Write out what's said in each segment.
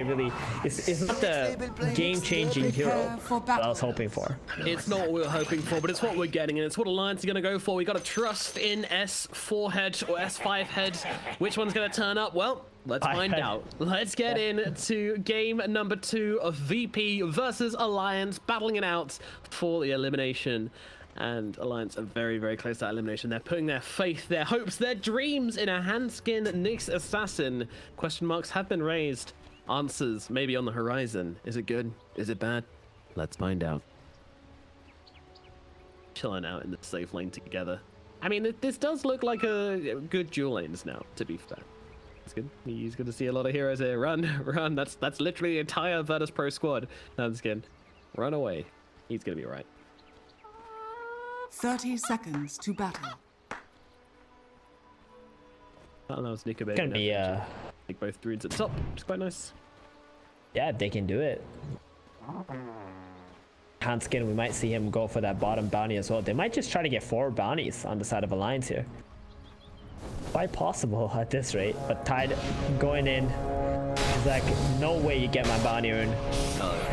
really, it's not the game-changing hero that I was hoping for. It's not what we were hoping for, but it's what we're getting, and it's what Alliance are going to go for. We got to trust in S4 head or S5 head. Which one's going to turn up? Well, let's find out. Let's get into game number 2 of VP versus Alliance, battling it out for the elimination. And Alliance are very, very close to that elimination. They're putting their faith, their hopes, their dreams in a Handsken Nyx assassin. Question marks have been raised. Answers maybe on the horizon. Is it good? Is it bad? Let's find out. Chilling out in the safe lane together. I mean, this does look like a good dual lanes now, to be fair. It's good. He's going to see a lot of heroes here. Run, run. That's literally the entire Virtus Pro squad. Handsken, run away. He's going to be all right. 30 seconds to battle. That allows Nikobaby Gonna be take both druids at the top, which is quite nice. Yeah, they can do it. Handsken, we might see him go for that bottom bounty as well. They might just try to get 4 bounties on the side of Alliance here. Quite possible at this rate, but Tide going in is like, no way you get my bounty rune.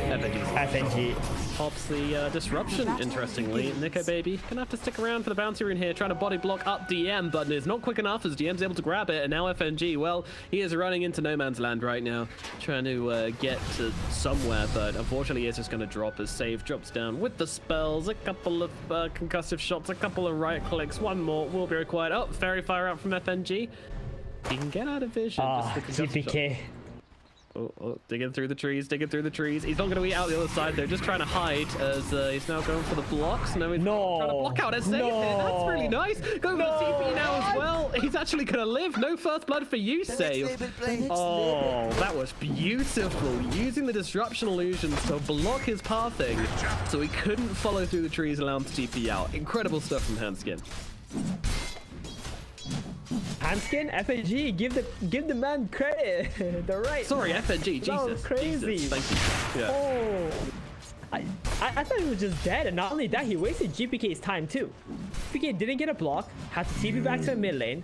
FNG Pops the disruption, interestingly. Nikobaby gonna have to stick around for the bounty rune here, trying to body block up DM, but it's not quick enough as DM's able to grab it, and now FNG, well, he is running into no man's land right now, trying to get to somewhere, but unfortunately he is just gonna drop as Save drops down with the spells, a couple of concussive shots, a couple of right clicks, one more will be required. Oh, Fairy Fire out from FNG. He can get out of vision. TPK. Oh, digging through the trees, digging through the trees. He's not going to be out the other side. They're just trying to hide as he's now going for the blocks. No, he's trying to block out a save here. That's really nice. Going for the TP now as well. He's actually going to live. No first blood for you, Save. Oh, that was beautiful. Using the disruption illusions to block his pathing so he couldn't follow through the trees, allow him to TP out. Incredible stuff from Handsken. Handsken, FNG, give the man credit. The right. Sorry, FNG. That was Jesus, crazy. Jesus. Thank you. Yeah. Oh, I thought he was just dead, and not only that, he wasted GPK's time too. GPK didn't get a block, had to TP back to the mid lane.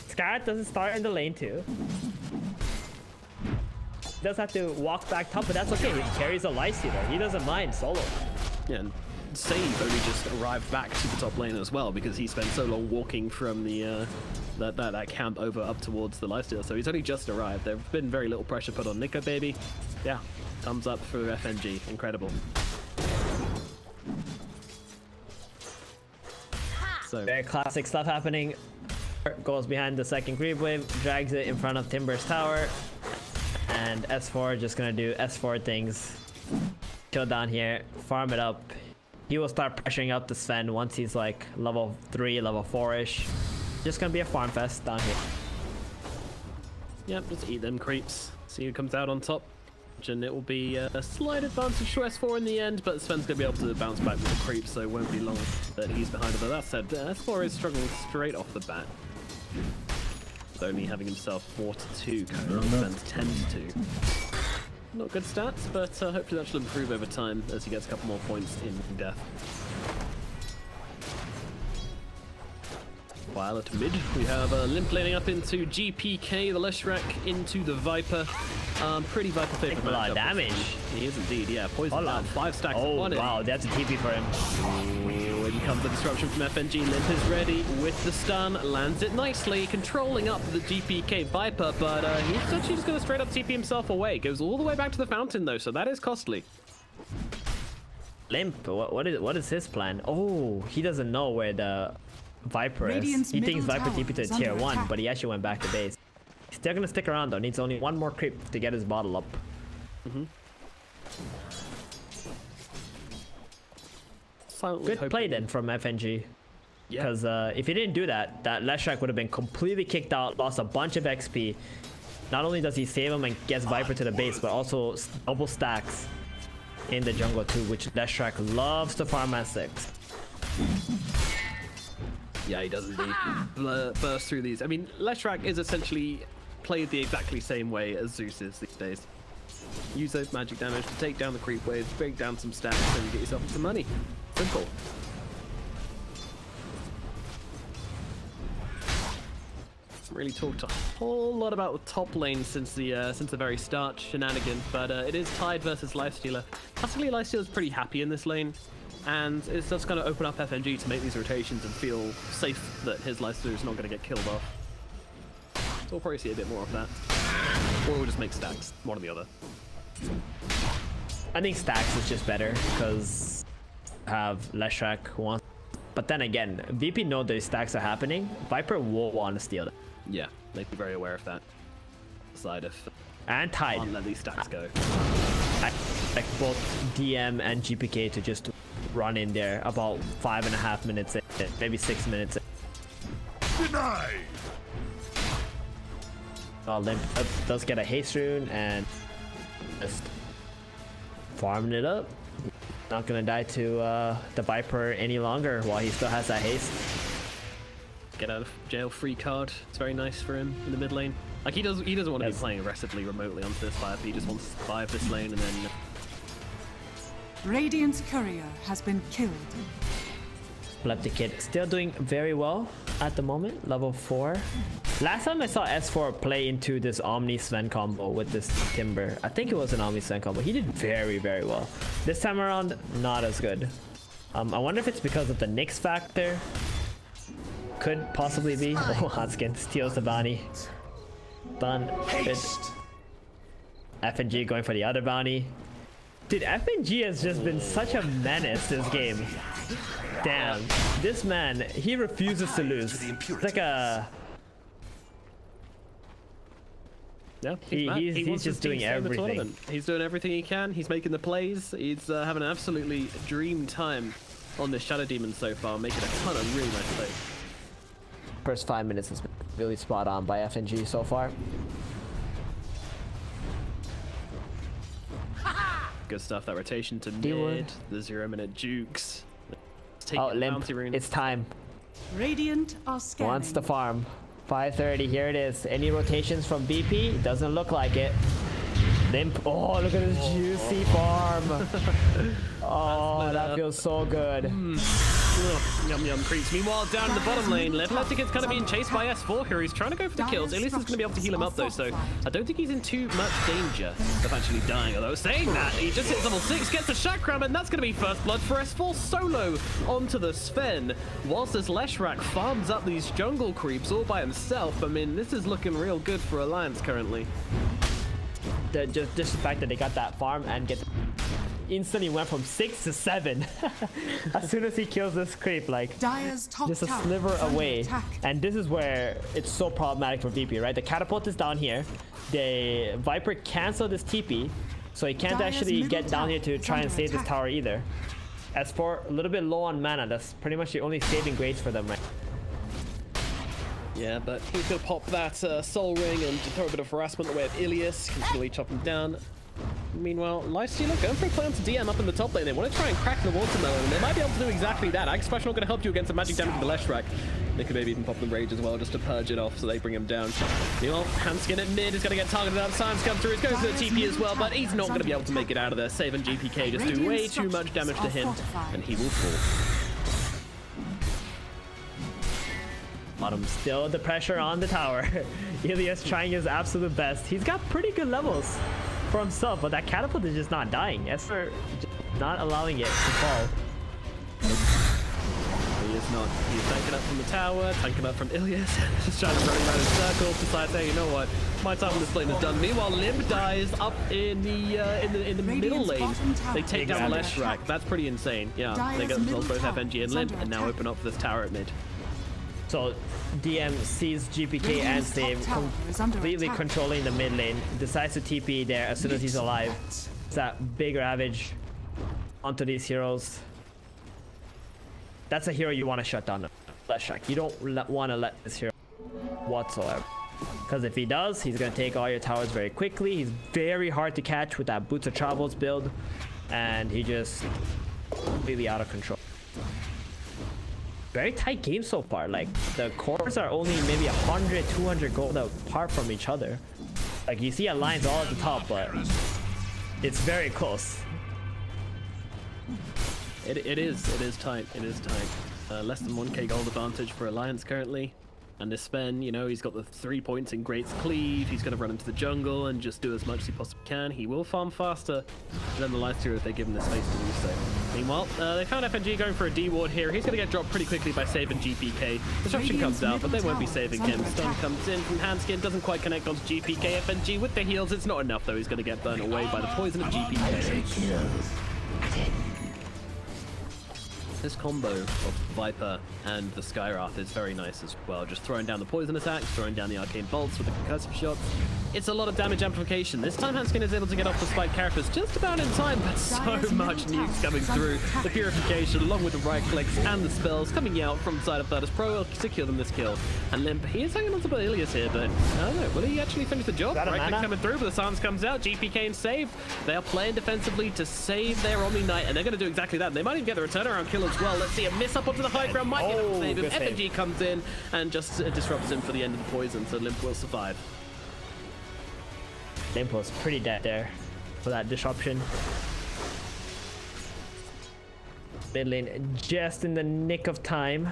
Scarlet doesn't start in the lane too. Does have to walk back top, but that's okay. He carries a lifestealer. He doesn't mind solo. Yeah. And Save only just arrived back to the top lane as well because he spent so long walking from the that camp over up towards the lifesteal, so he's only just arrived. There's been very little pressure put on Nikobaby. Yeah, thumbs up for FNG. Incredible. So very classic stuff happening. Goes behind the second creep wave, drags it in front of Timber's tower, and S4 just gonna do S4 things. Chill down here, farm it up. He will start pressuring up the Sven once he's like level 3, level 4-ish. Just gonna be a farm fest down here. Yep, just eat them creeps. See who comes out on top. And it will be a slight advantage to S4 in the end, but Sven's gonna be able to bounce back with the creeps, so it won't be long that he's behind it. But that said, S4 is struggling straight off the bat. With only having himself 4-2, currently Sven's 10-2. Not good stats, but hopefully that should improve over time as he gets a couple more points in death. While at mid, we have Limmp laning up into GPK, the Leshrac into the Viper. Pretty Viper favorite matchup. A lot of damage. He is indeed, yeah. Poison down, 5 stacks on it. Oh wow, that's a TP for him. Ooh, in comes the disruption from FNG. Limmp is ready with the stun, lands it nicely, controlling up the GPK Viper, but he's actually just going to straight up TP himself away. Goes all the way back to the fountain though, so that is costly. Limmp, what is his plan? Oh, he doesn't know where the Viper is. He thinks Viper TP to tier 1, but he actually went back to base. He's still gonna stick around though. Needs only one more creep to get his bottle up. Good play then from FNG. Because if he didn't do that, that Leshrac would have been completely kicked out, lost a bunch of XP. Not only does he save him and gets Viper to the base, but also double stacks in the jungle too, which Leshrac loves to farm at 6. Yeah, he does indeed burst through these. I mean, Leshrac is essentially played the exactly same way as Zeus is these days. Use those magic damage to take down the creep waves, break down some stacks, and you get yourself some money. Simple. really talked a whole lot about the top lane since the very start shenanigans, but it is tied versus Lifestealer. Classically, Lifestealer's pretty happy in this lane, and it's just going to open up FNG to make these rotations and feel safe that his Lifestealer is not going to get killed off. So we'll probably see a bit more of that. Or we'll just make stacks, one or the other. I think stacks is just better because have Leshrac once. But then again, VP know those stacks are happening. Viper will want to steal them. Yeah, they'd be very aware of that. Side of and Tide. Can't let these stacks go. I expect both DM and GPK to just run in there about 5.5 minutes in, maybe 6 minutes in. Denied. Limmp does get a haste rune and just farming it up. Not gonna die to the Viper any longer while he still has that haste. Get out of jail free card. It's very nice for him in the mid lane. Like he doesn't want to be playing aggressively remotely onto this fight. He just wants to survive this lane and then. Radiant's courier has been killed. Epileptic Kid still doing very well at the moment, level 4. Last time I saw S4 play into this Omni Sven combo with this Timber, I think it was an Omni Sven combo. He did very, very well. This time around, not as good. I wonder if it's because of the Nyx factor. Could possibly be. Oh, Handsken steals the bounty. Done. Good. FNG going for the other bounty. Dude, FNG has just been such a menace this game. Damn, this man, he refuses to lose. It's like a... Yeah, he's just doing everything. He's doing everything he can. He's making the plays. He's having an absolutely dream time on this Shadow Demon so far, making a ton of really nice plays. First 5 minutes has been really spot on by FNG so far. Good stuff. That rotation to mid, the 0-minute jukes. Oh, Limmp, it's time. Radiant are scanning. Wants the farm. 5:30, here it is. Any rotations from BP? Doesn't look like it. Limmp, oh, look at this juicy farm. Oh, that feels so good. Yum yum creeps. Meanwhile, down in the bottom lane, Epileptic is kind of being chased by S4 here. He's trying to go for the kills. illias is going to be able to heal him up though, so I don't think he's in too much danger of actually dying. Although saying that, he just hits level 6, gets the Chakram, and that's going to be first blood for S4 solo onto the Sven. Whilst this Leshrac farms up these jungle creeps all by himself. I mean, this is looking real good for Alliance currently. Just the fact that they got that farm and instantly went from 6 to 7 as soon as he kills this creep, like just a sliver away. And this is where it's so problematic for VP, right? The catapult is down here. The Viper canceled this TP, so he can't actually get down here to try and save this tower either. S4 a little bit low on mana. That's pretty much the only saving grace for them, right? Yeah, but he's going to pop that soul ring and throw a bit of harassment the way of illias, continually chop him down. Meanwhile, Lifestealer going for a play onto DM up in the top lane. They want to try and crack the watermelon, and they might be able to do exactly that. Axe Splash not going to help you against the magic damage of the Leshrac. Nikobaby even pop the rage as well just to purge it off so they bring him down. Meanwhile, Handsken at mid is going to get targeted out. Silence comes through. He's going to the TP as well, but he's not going to be able to make it out of there. Save and GPK just do way too much damage to him, and he will fall. Bottom, still the pressure on the tower. illias trying his absolute best. He's got pretty good levels for himself, but that catapult is just not dying. Esper not allowing it to fall. He is not. He's tanking up from the tower, tanking up from illias, just trying to run around in circles, decides, hey, you know what? My time on this lane is done. Meanwhile, Limmp dies up in the middle lane. They take down the Leshrac. That's pretty insane. Yeah, they get themselves both FNG and Limmp, and now open up for this tower at mid. So DM sees GPK and Save completely controlling the mid lane, decides to TP there as soon as he's alive. It's that big ravage onto these heroes. That's a hero you want to shut down. Leshrac. You don't want to let this hero whatsoever. Because if he does, he's going to take all your towers very quickly. He's very hard to catch with that Boots of Travels build. And he just completely out of control. Very tight game so far. Like the cores are only maybe 100, 200 gold apart from each other. Like you see Alliance all at the top, but it's very close. It is tight. It is tight. Less than 1k gold advantage for Alliance currently. And this Sven, you know, he's got the 3 points in Great's Cleave. He's going to run into the jungle and just do as much as he possibly can. He will farm faster than the Lifestealer if they give him the space to do so. Meanwhile, they found FNG going for a D ward here. He's going to get dropped pretty quickly by saving GPK. Disruption comes out, but they won't be saving him. Stun comes in from Handsken, doesn't quite connect onto GPK. FNG with the heals, it's not enough though. He's going to get burnt away by the poison of GPK. This combo of Viper and the Skywrath is very nice as well. Just throwing down the poison attacks, throwing down the arcane bolts with the concussive shots. It's a lot of damage amplification. This time Handsken is able to get off the spike characters just about in time, but so much nukes coming through. The purification along with the right clicks and the spells coming out from the side of Virtus Pro will secure them this kill. And Limmp, he is hanging on to illias here, but I don't know, will he actually finish the job? Right click coming through, but the silence comes out. GPK and saved. They are playing defensively to save their Omni Knight, and they're going to do exactly that. They might even get the return around kill as well. Let's see a miss up onto the high ground, might get him to save him. FNG comes in and just disrupts him for the end of the poison, so Limmp will survive. Limmp was pretty dead there for that disruption. Mid lane just in the nick of time.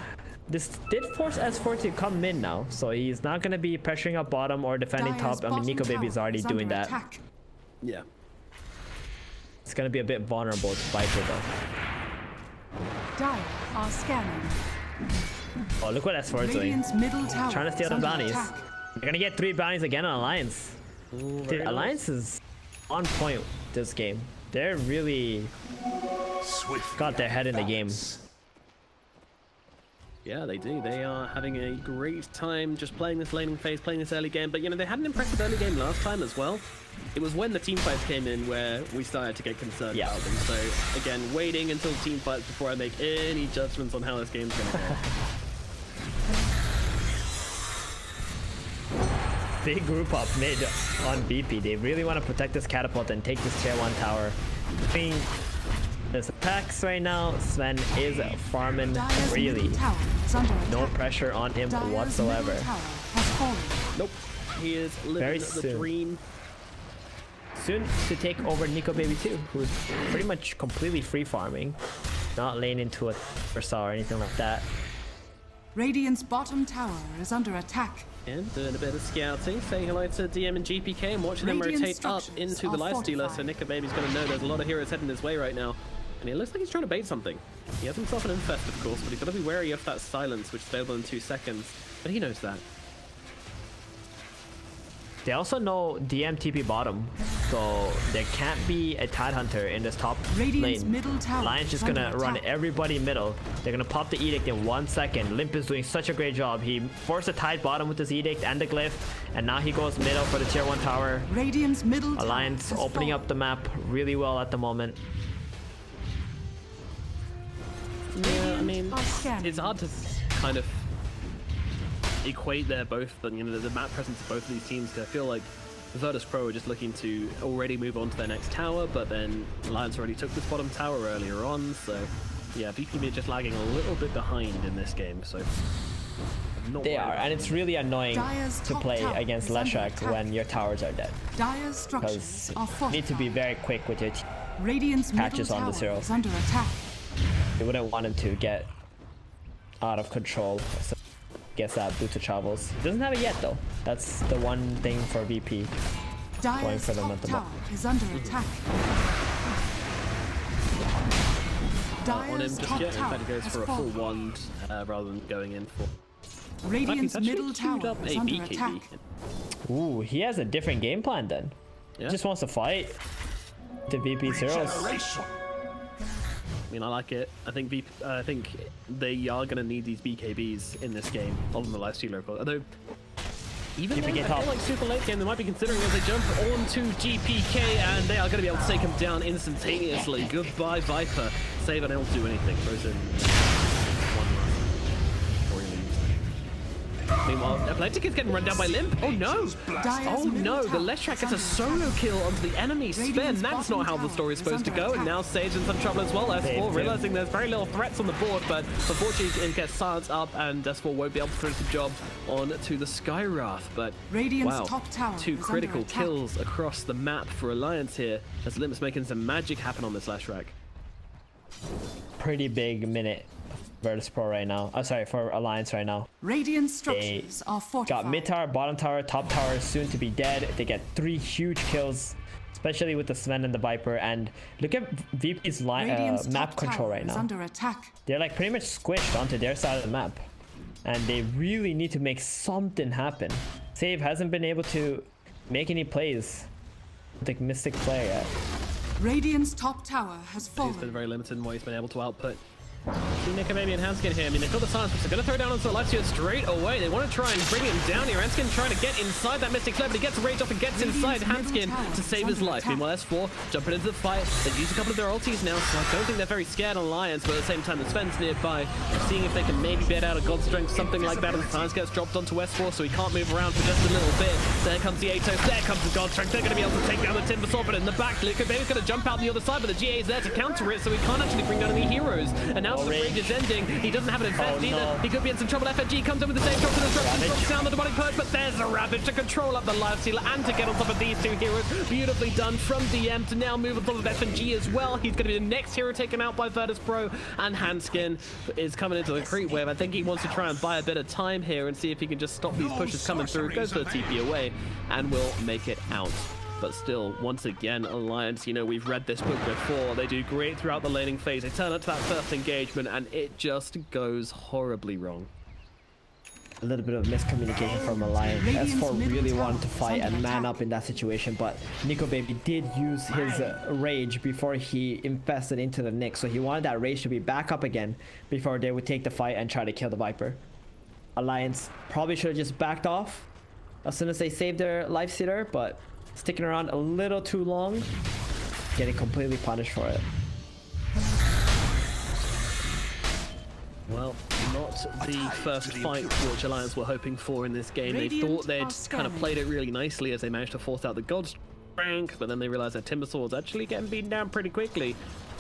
This did force S4 to come mid now, so he's not going to be pressuring up bottom or defending top. I mean, Nikobaby is already doing that. Attack. Yeah. It's going to be a bit vulnerable to Viper though. Dire are scanning. Oh, look what S4 is doing. Middle tower Trying to steal the bounties. attack. They're going to get 3 bounties again on Alliance. Dude, Alliance is on point this game. They're really got their head in the game. Yeah, they do. They are having a great time just playing this laning phase, playing this early game. But, you know, they had an impressive early game last time as well. It was when the team fights came in where we started to get concerned about them. So, again, waiting until team fights before I make any judgments on how this game's going to go. Big group up mid on BP. They really want to protect this catapult and take this tier 1 tower. Between this attacks right now, Sven is farming really. No pressure on him whatsoever. Nope. He is living the dream. Soon to take over Nikobaby too, who's pretty much completely free farming. Not laying into a Versailles or anything like that. Radiant's bottom tower is under attack. And doing a bit of scouting, saying hello to DM and GPK and watching them rotate up into the Lifestealer, so Nikobaby's going to know there's a lot of heroes heading his way right now. And it looks like he's trying to bait something. He has himself an infest, of course, but he's got to be wary of that silence, which is available in 2 seconds. But he knows that. They also know DM TP bottom, so there can't be a Tide Hunter in this top lane. Lion's just gonna run everybody middle. They're gonna pop the Edict in 1 second. Limmp is doing such a great job. He forced a Tide bottom with his Edict and the Glyph, and now he goes middle for the tier 1 tower. Radiant's middle Alliance opening up the map really well at the moment. Yeah, I mean, it's hard to kind of equate their both, but you know, the map presence of both of these teams. I feel like Virtus Pro are just looking to already move on to their next tower, but then Alliance already took this bottom tower earlier on, so yeah, VPB are just lagging a little bit behind in this game, so they are, and it's really annoying to play against Leshrac when your towers are dead, because you need to be very quick with your patches on the zero. You wouldn't want him to get out of control. So gets that boost of travels. Doesn't have it yet though. That's the one thing for VP going for them at the moment. Is under attack. On him just yet. In fact, he goes for a full wand rather than going in for. Radiant's middle tower is under attack. Ooh, he has a different game plan then. Yeah. He just wants to fight the VP zeros. I mean, I like it. I think they are going to need these BKBs in this game, other than the Lifestealer, of course. Although, even then, I feel like super late game, they might be considering as they jump onto GPK, and they are going to be able to take him down instantaneously. Goodbye, Viper. Save and don't do anything. Throws in one run before he leaves. Meanwhile, Atlantic is getting run down by Limmp. Oh no! Oh no, the Leshrac gets a solo kill onto the enemy Sven. That's not how the story is supposed to go. And now Sage in some trouble as well. S4 realizing there's very little threats on the board, but unfortunately it gets silenced up, and S4 won't be able to finish the job on to the Skywrath. But wow, 2 critical kills across the map for Alliance here, as Limp's making some magic happen on this Leshrac. Pretty big minute Virtus Pro right now. Oh, sorry, for Alliance right now. Radiant structures are fortified. Got mid tower, bottom tower, top tower soon to be dead. They get 3 huge kills, especially with the Sven and the Viper. And look at VP's map control right now. Under attack. They're like pretty much squished onto their side of the map, and they really need to make something happen. Save hasn't been able to make any plays with the Mystic player yet. Radiant's top tower has fallen. He's been very limited in what he's been able to output. See Nikobaby and Handsken here. I mean, they've got the silence, but they're going to throw down onto the life steal straight away. They want to try and bring him down here. Handsken trying to get inside that Mystic Flare, but he gets rage off and gets inside Handsken to save his life. Meanwhile, S4 jumping into the fight. They've used a couple of their ultis now, so I don't think they're very scared on Alliance, but at the same time, the Sven's nearby, seeing if they can maybe bait out a God Strength, something like that, as the silence gets dropped onto S4, so he can't move around for just a little bit. There comes the Atos, there comes the God Strength. They're going to be able to take down the Timber Sword, but in the back, Nikobaby's going to jump out the other side, but the GA is there to counter it, so he can't actually bring down any heroes. And now the rage is ending. He doesn't have an infest either. No. He could be in some trouble. FNG comes in with the same shot to the disruption, drops down the demonic purge, but there's a Ravage to control up the life stealer and to get on top of these 2 heroes. Beautifully done from DM to now move on top of FNG as well. He's going to be the next hero taken out by Virtus Pro, and Handsken is coming into the creep wave. I think he wants to try and buy a bit of time here and see if he can just stop these pushes coming through. Goes for the TP away and will make it out. But still, once again, Alliance, you know, we've read this book before. They do great throughout the laning phase. They turn up to that first engagement, and it just goes horribly wrong. A little bit of miscommunication from Alliance. S4 really wanted to fight and man up in that situation, but Nikobaby did use his rage before he infested into the Nick, so he wanted that rage to be back up again before they would take the fight and try to kill the Viper. Alliance probably should have just backed off as soon as they saved their life stealer, but sticking around a little too long, getting completely punished for it. Well, not the first fight which Alliance were hoping for in this game. They thought they'd kind of played it really nicely as they managed to force out the God's Strength, but then they realized that Timber Sword's actually getting beaten down pretty quickly.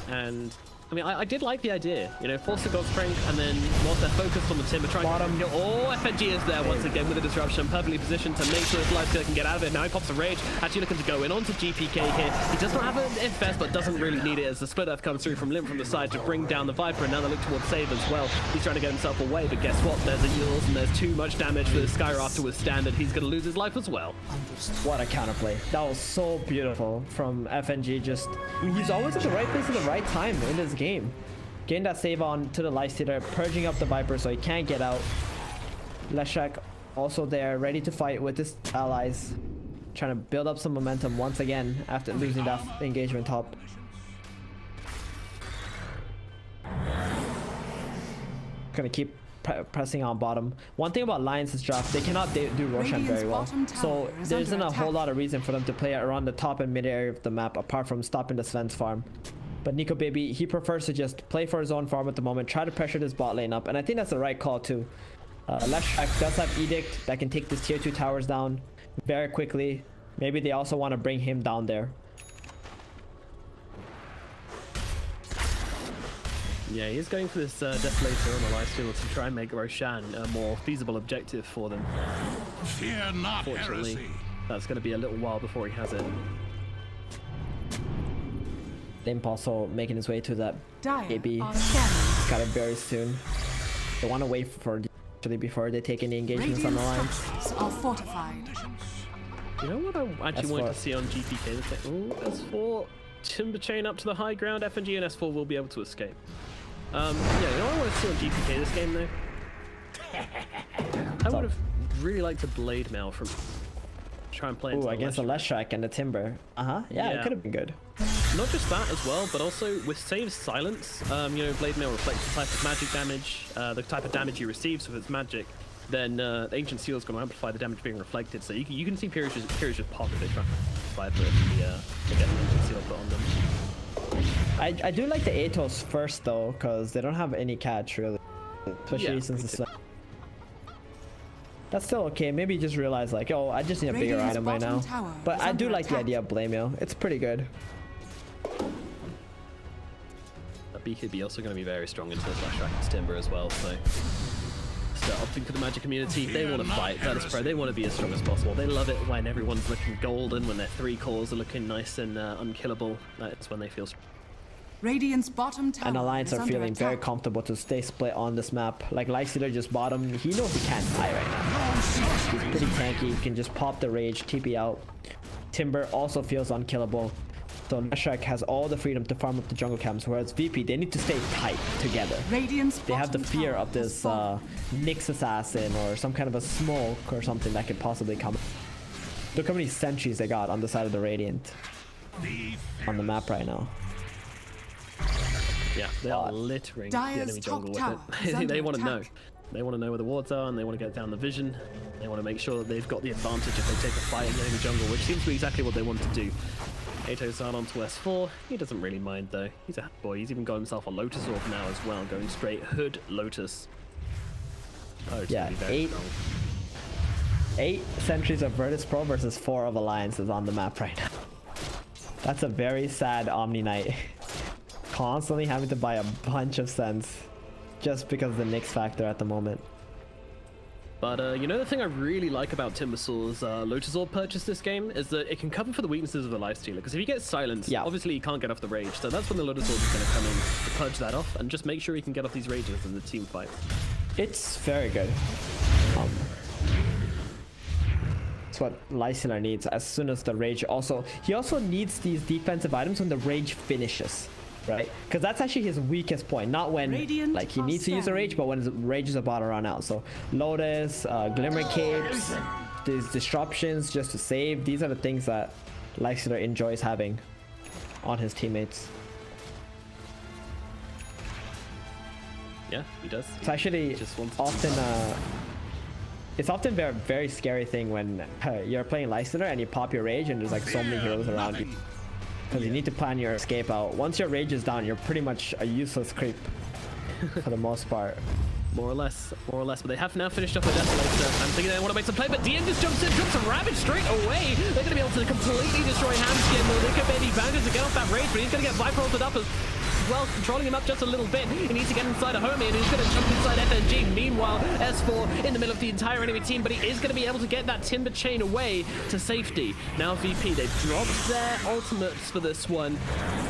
And I mean, I did like the idea, you know, force the God Strength, and then whilst they're focused on the Timber, trying to kill. Oh, FNG is there once again with the disruption, perfectly positioned to make sure his life stealer can get out of it. Now he pops a rage, actually looking to go in onto GPK here. He does not have an infest, but doesn't really need it as the split earth comes through from Limmp from the side to bring down the Viper, and now they look towards Save as well. He's trying to get himself away, but guess what? There's a Yules, and there's too much damage for the Skyrafter to withstand it. He's going to lose his life as well. What a counterplay. That was so beautiful from FNG. He's always at the right place at the right time in this game. Getting that save on to the life stealer, purging up the Viper so he can't get out. Leshak also there, ready to fight with his allies, trying to build up some momentum once again after losing that engagement top. Gonna keep pressing on bottom. One thing about Alliance's draft, they cannot do Roshan very well, so there isn't a whole lot of reason for them to play around the top and mid area of the map apart from stopping the Sven's farm. But Nikobaby, he prefers to just play for his own farm at the moment, try to pressure this bot lane up, and I think that's the right call too. Leshak does have Edict that can take this tier 2 towers down very quickly. Maybe they also want to bring him down there. Yeah, he's going for this Desolator on the lifesteal to try and make Roshan a more feasible objective for them. Fear not, Fortunately, heresy. that's going to be a little while before he has it. Limmp also making his way to that AB. Are scanning. Got it very soon. They want to wait for actually before they take any engagements on the line. Structures are fortified. You know what I actually wanted to see on GPK? Oh, S4 Timber Chain up to the high ground. FNG and S4 will be able to escape. Yeah, you know what I want to see on GPK this game though? I would have really liked a Blade Mail from try and play into against the Leshak and the Timber. Yeah, it could have been good. Not just that as well, but also with Save's Silence, you know, Blade Mail reflects the type of magic damage, the type of damage you receive, so if it's magic, then the Ancient Seal is going to amplify the damage being reflected, so you can see periods just pop if they try to fight the get an Ancient Seal put on them. I do like the Atos first though, because they don't have any catch really, especially since it's that's still okay. Maybe just realize like, oh, I just need a bigger item right now. But I do like the idea of Blade Mail. It's pretty good. BKB also going to be very strong into the Leshak's Timber as well, so opting for the Magic community. They want to fight Virtus Pro. They want to be as strong as possible. They love it when everyone's looking golden, when their 3 cores are looking nice and unkillable. That's when they feel strong. Radiant's bottom tower And Alliance is are under feeling very attack. comfortable to stay split on this map. Like Lifestealer just bottom, he knows he can't die right now. He's pretty tanky, he can just pop the rage, TP out. Timber also feels unkillable. So Leshrac has all the freedom to farm up the jungle camps, whereas VP, they need to stay tight together. Radiant's They have the bottom fear tower of this has fallen. Nyx assassin or some kind of a smoke or something that could possibly come. Look how many sentries they got on the side of the Radiant on the map right now. Yeah, they are littering the Dire's enemy jungle top with tower is it. under They want to know. attack. They want to know where the wards are, and they want to get down the vision. They want to make sure that they've got the advantage if they take a fight in the enemy jungle, which seems to be exactly what they want to do. Ato's out onto S4. He doesn't really mind though. He's a boy. He's even got himself a Lotus Orb now as well, going straight Hood Lotus. Oh, it's Yeah, gonna be very strong. 8 sentries of Virtus Pro versus 4 of Alliances on the map right now. That's a very sad Omni Knight. Constantly having to buy a bunch of cents just because of the Nyx factor at the moment. But you know the thing I really like about Timbersaur's Lotus Orb purchase this game is that it can cover for the weaknesses of the Lifestealer. Because if he gets silenced, Yeah. obviously he can't get off the rage. So that's when the Lotus Orb is going to come in to purge that off and just make sure he can get off these rages in the team fight. It's very good. It's what Lifestealer needs as soon as the rage he also needs these defensive items when the rage finishes. Right? Because that's actually his weakest point. Not when Radiant like he needs to use the rage, but when his rage is about to run out. So Lotus, Glimmer Capes, these disruptions just to save. These are the things that Lifestealer enjoys having on his teammates. Yeah, he does. It's actually just wants to- often it's often very very scary thing when you're playing Lifestealer and you pop your rage and there's like so many heroes around you. Because you need to plan your escape out. Once your rage is down, you're pretty much a useless creep for the most part. More or less. But they have now finished off the Desolator. I'm thinking they want to make some play, but DM just jumps in, drops a Ravage straight away. They're going to be able to completely destroy Handsken. Nikobaby manages to get off that rage, but he's going to get Viper ulted up as well, controlling him up just a little bit. He needs to get inside a homie, and he's going to jump inside FNG. Meanwhile, S4 in the middle of the entire enemy team, but he is going to be able to get that Timber chain away to safety. Now VP, they've dropped their ultimates for this one.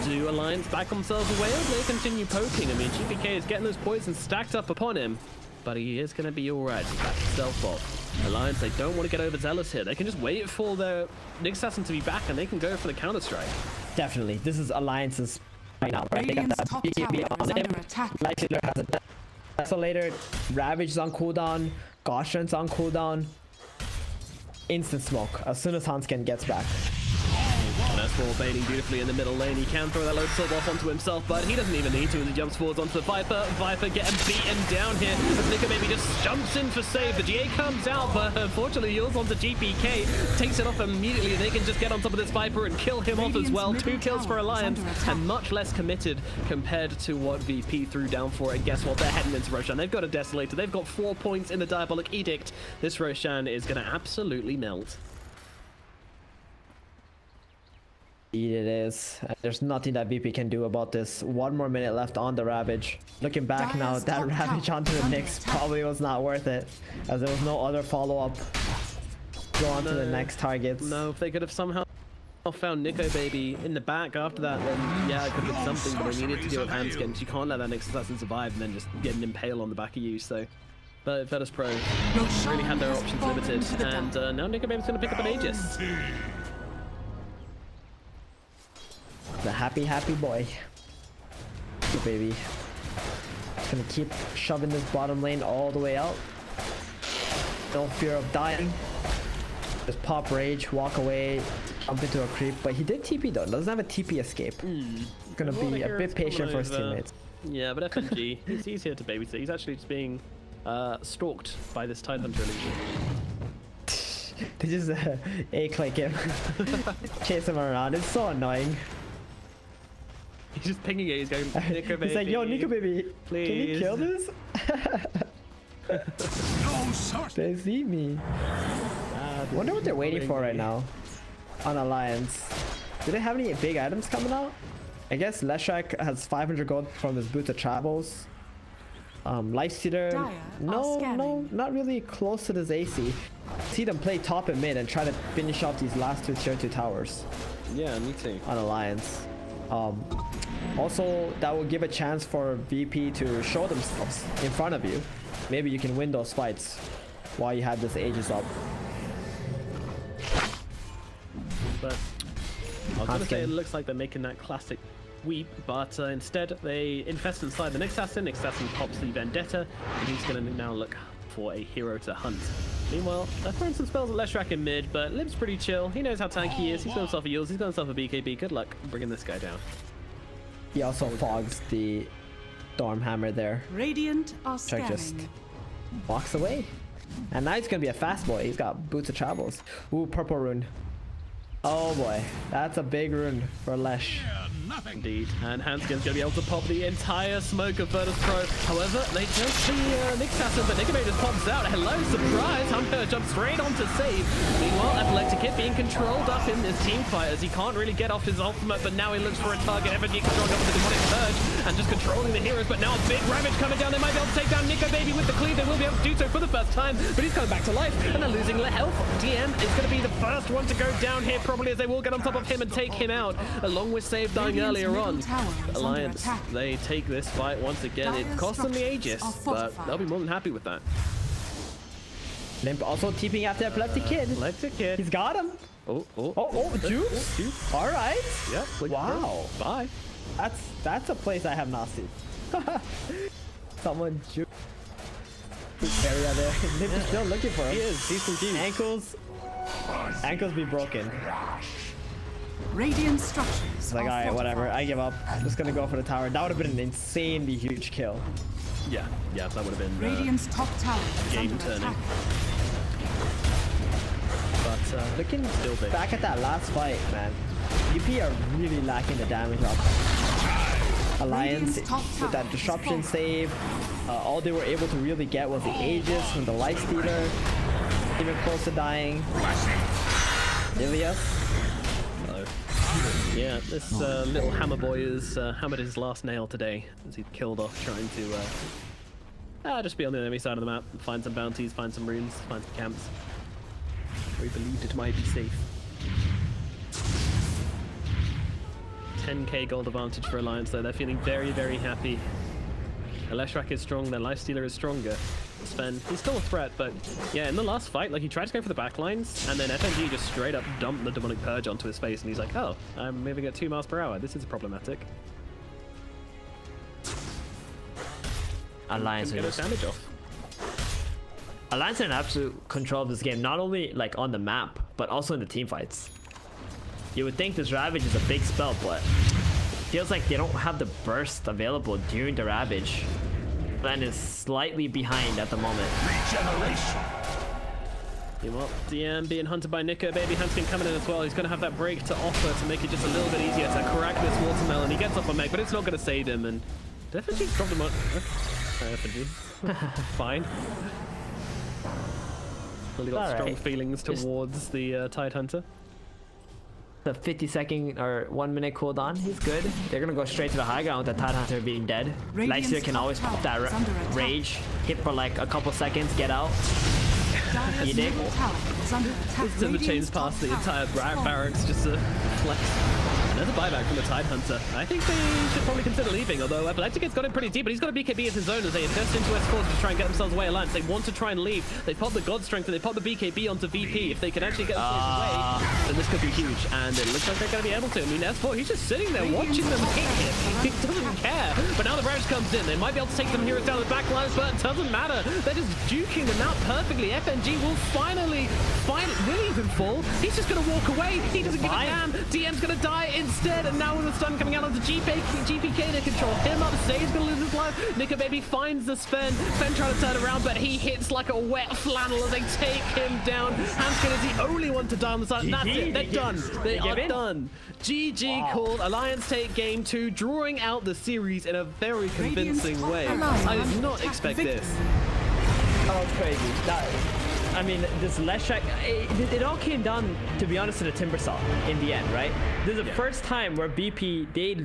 Do Alliance back themselves away, or do they continue poking? I mean, GPK is getting those poisons stacked up upon him, but he is going to be alright. He's back to stealth bot. Alliance, they don't want to get overzealous here. They can just wait for their Nyx assassin to be back, and they can go for the counter-strike. Definitely. This is Alliance's right now, right? They got Radiant's that top BKB tower on is him. under attack. Lifestealer has a Desolator, Ravage is on cooldown, Gaussian's on cooldown. Instant smoke as soon as Handsken gets back. And S4 baiting beautifully in the middle lane. He can throw that Lotus Orb off onto himself, but he doesn't even need to as he jumps forwards onto the Viper. Viper getting beaten down here as Nikobaby just jumps in for save. The GA comes out, but unfortunately yields onto GPK. Takes it off immediately. They can just get on top of this Viper and kill him off as well. 2 kills for Alliance and much less committed compared to what VP threw down for it. And guess what? They're heading into Roshan. They've got a Desolator. They've got 4 points in the Diabolic Edict. This Roshan is going to absolutely melt. It is. There's nothing that VP can do about this. 1 more minute left on the Ravage. Looking back now, Dire's that top Ravage tower onto the under Nyx attack. probably was not worth it, as there was no other follow-up. Go on to the next targets. No, if they could have somehow found Nikobaby in the back after that, then yeah, it could have been something, but they needed to deal with Handsken because you can't let that Nyx assassin survive and then just get an impale on the back of you, so. But Virtus Pro really had their options limited, and now Nikobaby's going to pick up an Aegis. The happy boy. Good baby. Gonna keep shoving this bottom lane all the way out. No fear of dying. Just pop rage, walk away, jump into a creep. But he did TP though. Doesn't have a TP escape. Gonna be a bit patient for his teammates. Yeah, but FNG, he's here to babysit. He's actually just being stalked by this Tidehunter illusion. They just A-click him. Chase him around. It's so annoying. He's just pinging it. He's going, Nikobaby. He's like, yo, Nikobaby, can you please. kill this? No, sir. They see me. Wonder what they're waiting for right now on Alliance. Do they have any big items coming out? I guess Leshrac has 500 gold from his Boot of Travels. Lifestealer, Dire no, are scanning. not really close to this AC. See them play top and mid and try to finish off these last 2 tier 2 towers Yeah, me too. on Alliance. Also, that will give a chance for VP to show themselves in front of you. Maybe you can win those fights while you have this Aegis up. But I was going to say it looks like they're making that classic weep, but instead they infest inside the Nyx Assassin. Nyx Assassin pops the Vendetta, and he's going to now look for a hero to hunt. Meanwhile, they're throwing some spells at Leshrac in mid, but Limp's pretty chill. He knows how tanky he is. He's got himself a Yules, he's got himself a BKB. Good luck bringing this guy down. He also fogs the Stormhammer there. Radiant are Check just scanning. walks away. And now he's gonna be a fast boy. He's got Boots of Travels. Ooh, purple rune. Oh boy, that's a big rune for Lesh. Indeed, and Handsken's going to be able to pop the entire smoke of Virtus Pro. However, they just the Nyx Assassin, but Nikobaby just pops out. Hello, surprise! Humper jumps straight on to save. Meanwhile, Epileptic Kid being controlled up in this team fight as he can't really get off his ultimate, but now he looks for a target. FNG controlling up with the Demonic Purge and just controlling the heroes, but now a big Ravage coming down. They might be able to take down Nikobaby with the cleave. They will be able to do so for the first time, but he's coming back to life, and they're losing health. DM is going to be the first one to go down here, probably, as they will get on top of him and take him out, along with Save dying earlier on. Alliance, they take this fight once again. It cost them the Aegis, but they'll be more than happy with that. Limmp also TPing after Epileptic Kid. Epileptic Kid. He's got him. Juice. All right. Yep. Wow. Bye. That's a place I have not seen. Someone juice area there. Limmp is still looking for him. He is. He's confused. Ankles be broken. Radiant structures. It's like, alright, whatever. I give up. I'm just gonna go for the tower. That would have been an insanely huge kill. Yeah, that would have been Radiant's top tower is game under turning. attack. But Looking still big. back at that last fight, man, UP are really lacking the damage up. Alliance with that disruption save, all they were able to really get was the Aegis from the Lifestealer, even close to dying. Illias. Yeah, this little hammer boy has hammered his last nail today as he killed off trying to just be on the enemy side of the map, find some bounties, find some runes, find some camps. We believed it might be safe. 10k gold advantage for Alliance though. They're feeling very, very happy. Leshrac is strong, their Lifestealer is stronger. Sven, he's still a threat, but yeah, in the last fight, like, he tried to go for the backlines, and then FNG just straight up dumped the Demonic Purge onto his face, and he's like, oh, I'm moving at 2 miles per hour. This is problematic. Alliance Get his damage off. Alliance are in absolute control of this game, not only like on the map, but also in the team fights. You would think this Ravage is a big spell, but it feels like they don't have the burst available during the Ravage. Plan is slightly behind at the moment. Regeneration. Well, DM being hunted by Nikobaby. Handsken coming in as well. He's going to have that break to offer to make it just a little bit easier to crack this watermelon. He gets off a meg, but it's not going to save him. And FNG dropped him on. FNG. Fine. Really got strong feelings towards the Tide Hunter. The 50-second or 1-minute cooldown, he's good. They're gonna go straight to the high ground with the Tide Hunter being dead. Lifestealer can always pop that rage, hit for like a couple seconds, get out. You dig? This Timber chains past the entire barracks just to flex. Another buyback from the Tide Hunter. I think they should probably consider leaving, although Epileptic has got him pretty deep, but he's got a BKB as his own as they invest into S4 to try and get themselves away Alliance. They want to try and leave. They pop the God Strength and they pop the BKB onto VP. If they can actually get themselves away, then this could be huge. And it looks like they're going to be able to. I mean, S4, he's just sitting there watching them hit him. He doesn't care. But now the Ravage comes in. They might be able to take some heroes down the back lines, but it doesn't matter. They're just duking them out perfectly. FNG will finally will even fall. He's just going to walk away. He doesn't give a damn. DM's going to die instead. And now with the stun coming out onto GPK, they control him up. Say's going to lose his life. Nikobaby finds the Sven. Sven trying to turn around, but he hits like a wet flannel as they take him down. Handsken is the only one to die on the side. That's it. They're done. They are done. GG called. Alliance take game 2, drawing out the series in a very convincing way. I did not expect this. That was crazy. I mean, this Leshrac, it all came down, to be honest, to the Timber Saw in the end, right? This is the first time where BP, they